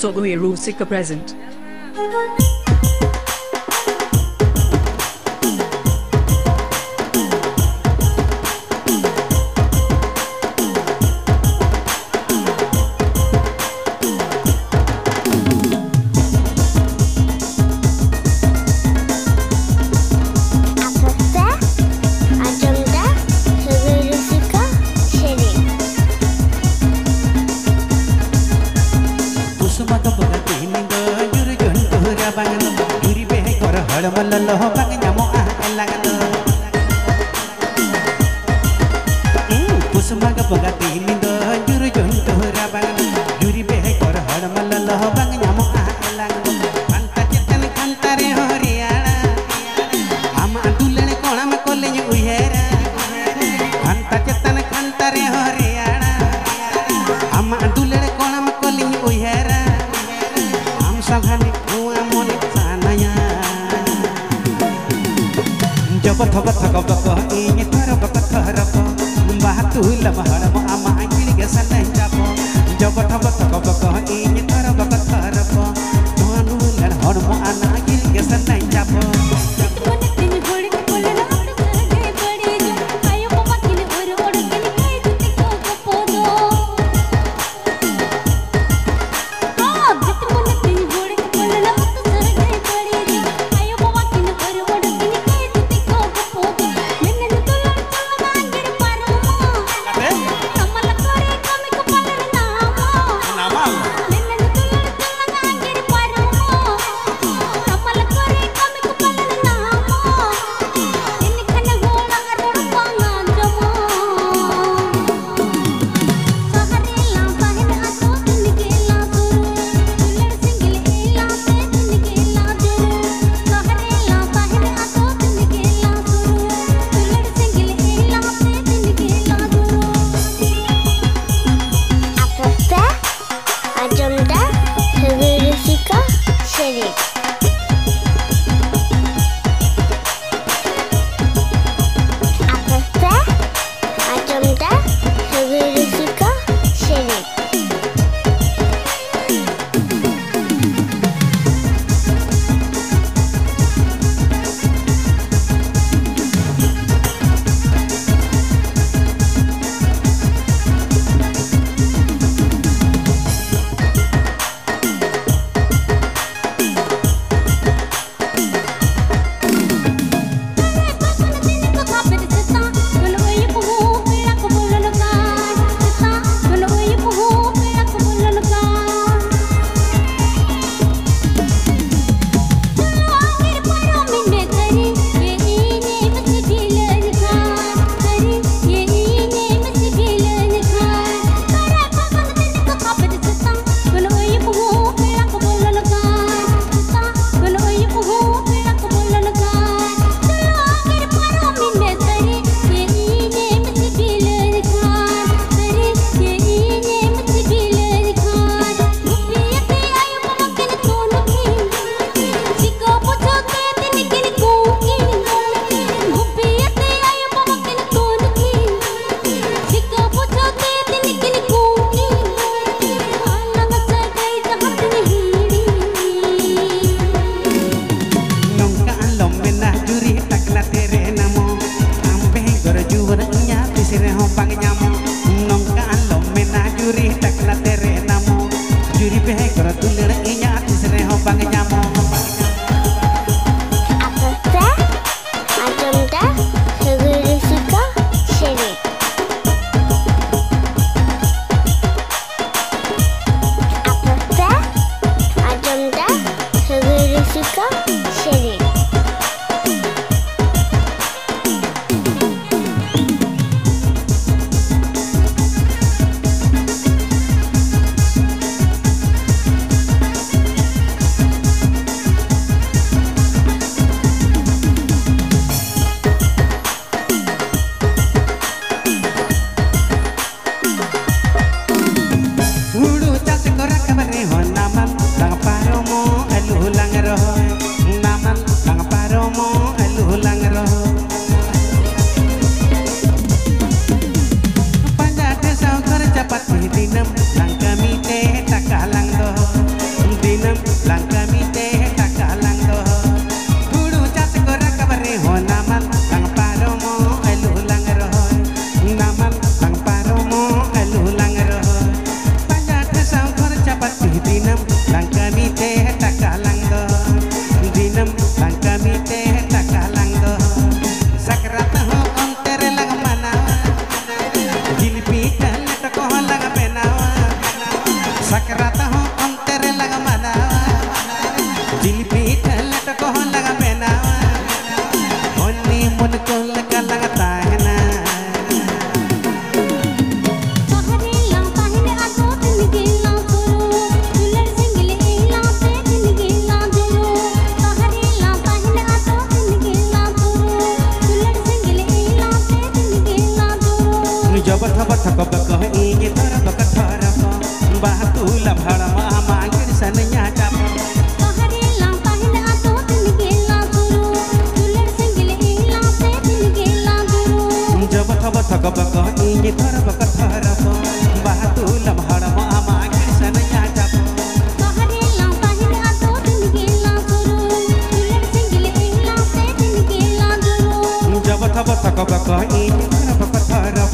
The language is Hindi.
Sogoheru Sika present. को लगा बेना होनी मन को लगा लगता है ना जब थब थक कह इंगे थर बक थर बाह तू लभड़ मा गिर सनया जब कहरे ला पहिन आतो दिन गेला गुरु दुलर संगले एला से दिन गेला गुरु जब थब थक कह इंगे थर बक थर बाह तू लभड़ मा गिर सनया जब कहरे ला पहिन आतो दिन गेला गुरु दुलर संगले एला से दिन गेला गुरु जब थब थक कह इंगे थर बक थर